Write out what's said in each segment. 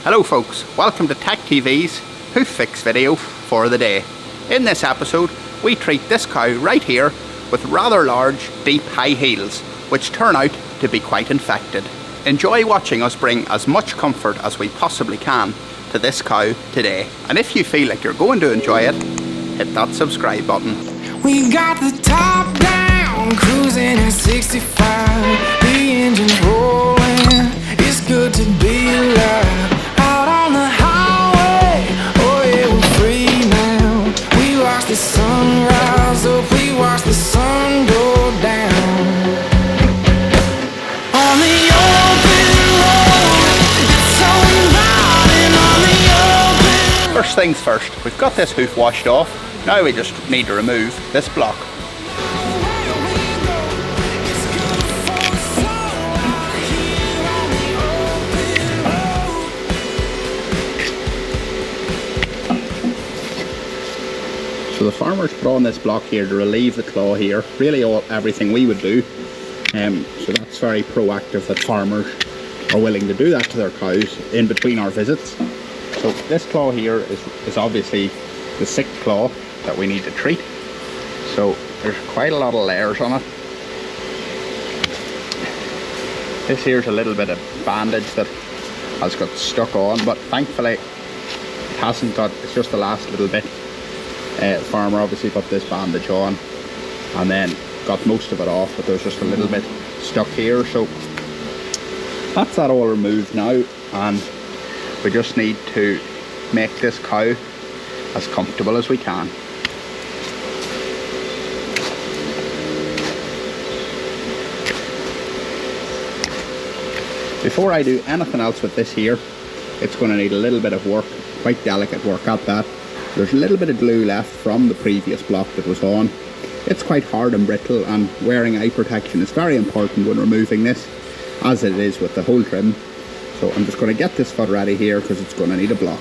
Hello folks, welcome to Tech TV's Hoof Fix video for the day. In this episode, we treat this cow right here with rather large, deep high heels, which turn out to be quite infected. Enjoy watching us bring as much comfort as we possibly can to this cow today. And if you feel like you're going to enjoy it, hit that subscribe button. We got the top down, cruising at 65. The engine's rolling, it's good to be alive. Out on the highway, oh yeah, we're free now. We watch the sun rise up, we watch the sun go down. On the open road, it's so inviting. On the open. First things first, we've got this hoof washed off. Now we just need to remove this block. So the farmers put on this block here to relieve the claw here, really everything we would do. So that's very proactive that farmers are willing to do that to their cows in between our visits. So this claw here is obviously the sick claw that we need to treat. So there's quite a lot of layers on it. This here's a little bit of bandage that has got stuck on, but thankfully it hasn't got, it's just the last little bit. Farmer obviously put this bandage on and then got most of it off, but there's just a little bit stuck here. So that's that all removed now, and we just need to make this cow as comfortable as we can. Before I do anything else with this here, it's going to need a little bit of work, quite delicate work at that. There's a little bit of glue left from the previous block that was on. It's quite hard and brittle, and wearing eye protection is very important when removing this, as it is with the whole trim. So I'm just going to get this foot ready here because it's going to need a block.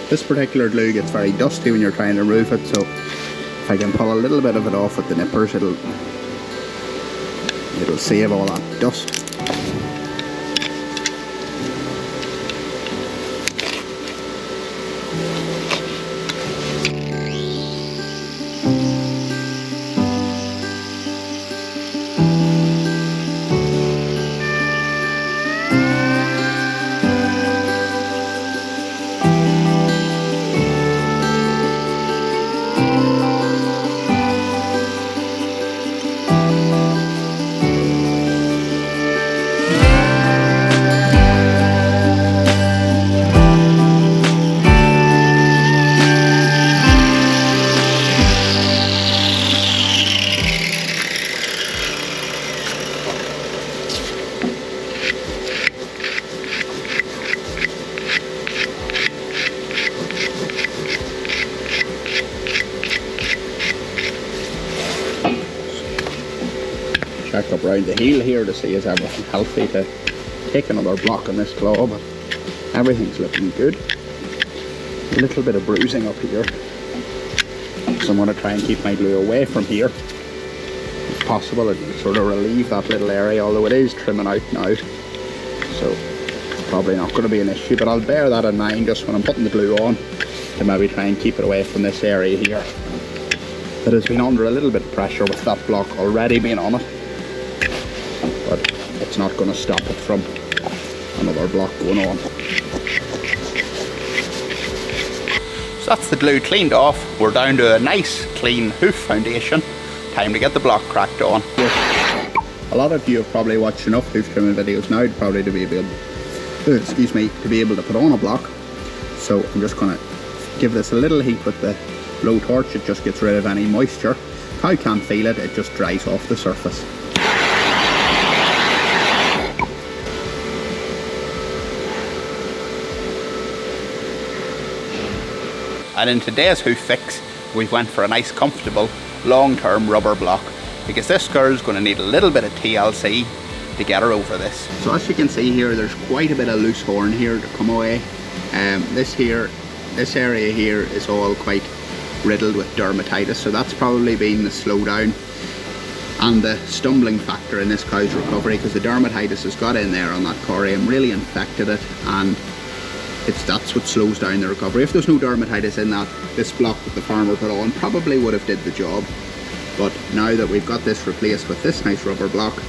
This particular glue gets very dusty when you're trying to remove it, so if I can pull a little bit of it off with the nippers, it'll save all that dust. Check up round the heel here to see is everything healthy, to take another block on this claw, but everything's looking good. A little bit of bruising up here, so I'm going to try and keep my glue away from here if possible, and sort of relieve that little area, although it is trimming out now, so it's probably not going to be an issue, but I'll bear that in mind just when I'm putting the glue on, to maybe try and keep it away from this area here that has been under a little bit of pressure with that block already being on it. But it's not going to stop it from another block going on. So that's the glue cleaned off. We're down to a nice clean hoof foundation. Time to get the block cracked on. A lot of you have probably watched enough hoof trimming videos now probably to be able to put on a block. So I'm just going to give this a little heat with the blowtorch. It just gets rid of any moisture. Cow can't feel it, it just dries off the surface. And in today's hoof fix, we've went for a nice comfortable long-term rubber block, because this girl's going to need a little bit of TLC to get her over this. So as you can see here, there's quite a bit of loose horn here to come away. This area here is all quite riddled with dermatitis, so that's probably been the slowdown and the stumbling factor in this cow's recovery, because the dermatitis has got in there on that corium, really infected it, and that's what slows down the recovery. If there's no dermatitis in that, this block that the farmer put on probably would have did the job. But now that we've got this replaced with this nice rubber block,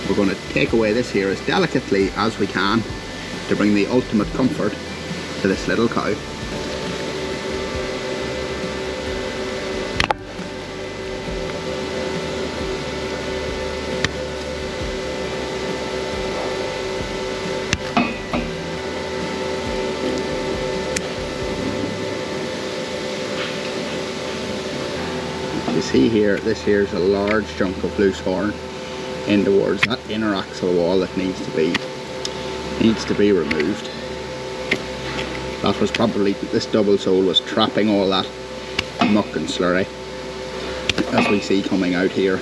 we're going to take away this here as delicately as we can to bring the ultimate comfort to this little cow. You see here, this here is a large chunk of loose horn in towards that inner axle wall that needs to be removed. That was probably, this double sole was trapping all that muck and slurry, as we see coming out here.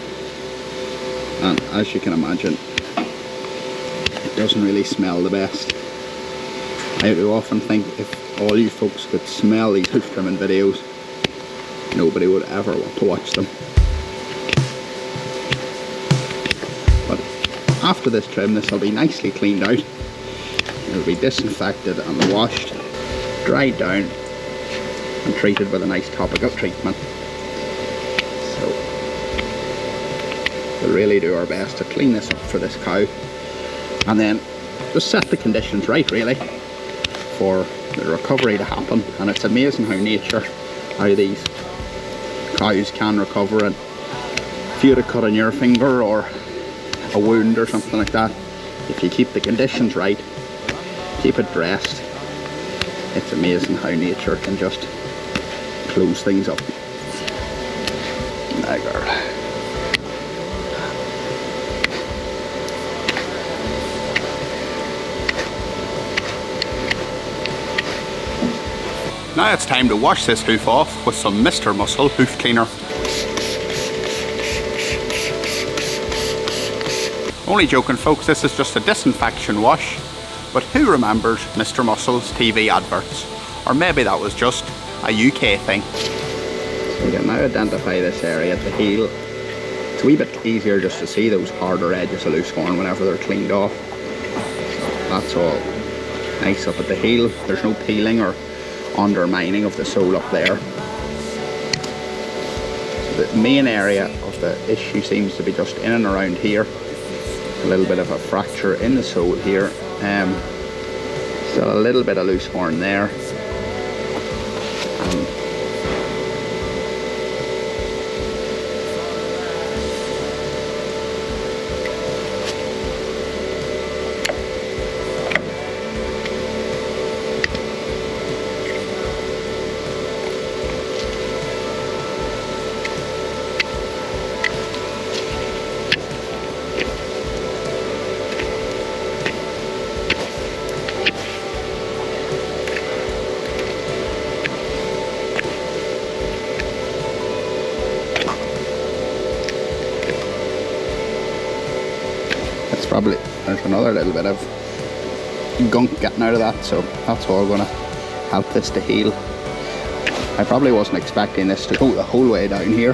And as you can imagine, it doesn't really smell the best. I do often think if all you folks could smell these hoof trimming videos, nobody would ever want to watch them. But after this trim, this will be nicely cleaned out. It'll be disinfected and washed, dried down, and treated with a nice topical treatment. So we'll really do our best to clean this up for this cow, and then just set the conditions right, really, for the recovery to happen. And it's amazing how these cows can recover. And if you had a cut on your finger or a wound or something like that, if you keep the conditions right, keep it dressed, it's amazing how nature can just close things up. Now, girl. Now it's time to wash this hoof off with some Mr. Muscle hoof cleaner. Only joking, folks, this is just a disinfection wash, but who remembers Mr. Muscle's TV adverts? Or maybe that was just a UK thing. So we can now identify this area at the heel. It's a wee bit easier just to see those harder edges of loose horn whenever they're cleaned off. So that's all nice up at the heel. There's no peeling or undermining of the sole up there. So the main area of the issue seems to be just in and around here. A little bit of a fracture in the sole here. Still a little bit of loose horn there. Probably there's another little bit of gunk getting out of that, so that's all going to help this to heal. I probably wasn't expecting this to go the whole way down here.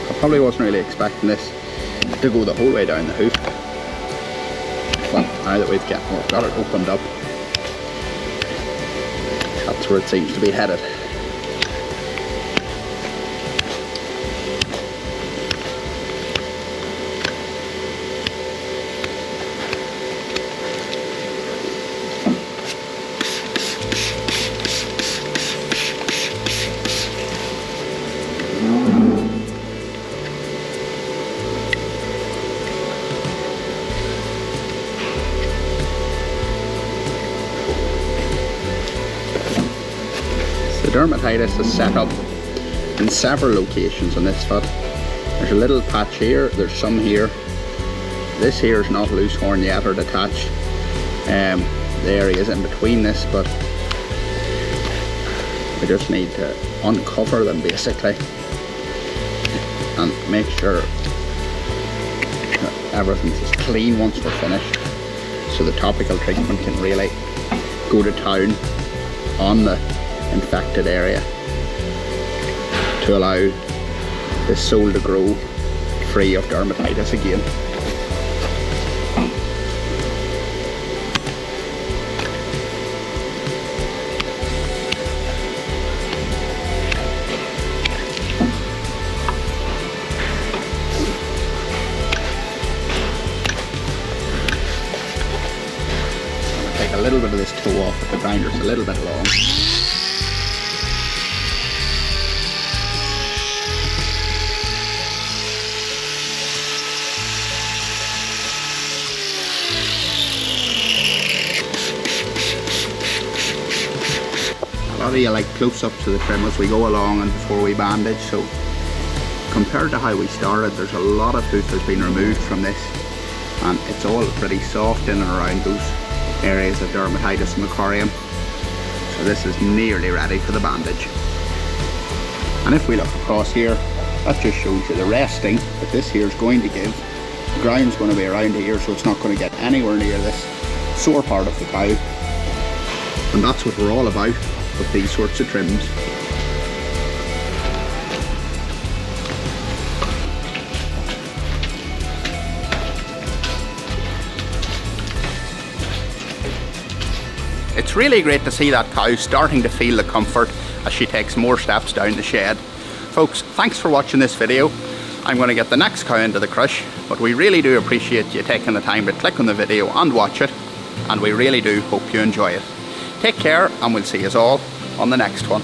I probably wasn't really expecting this to go the whole way down the hoof, but now that we've got it opened up, that's where it seems to be headed. Dermatitis is set up in several locations on this foot. There's a little patch here, there's some here. This here is not loose horn yet or detached. The area is in between this, but We just need to uncover them basically and make sure that everything's as clean once we're finished, so the topical treatment can really go to town on the infected area to allow the sole to grow free of dermatitis again. Take a little bit of this toe off if the grinder's a little bit long. A lot of you like close-ups to the trim as we go along and before we bandage, so compared to how we started, there's a lot of hoof has been removed from this, and it's all pretty soft in and around those areas of dermatitis and mecorium. So this is nearly ready for the bandage. And if we look across here, that just shows you the resting that this here is going to give. The ground's going to be around here, so it's not going to get anywhere near this sore part of the cow. And that's what we're all about with these sorts of trims. It's really great to see that cow starting to feel the comfort as she takes more steps down the shed. Folks, thanks for watching this video. I'm going to get the next cow into the crush, but we really do appreciate you taking the time to click on the video and watch it, and we really do hope you enjoy it. Take care, and we'll see you all on the next one.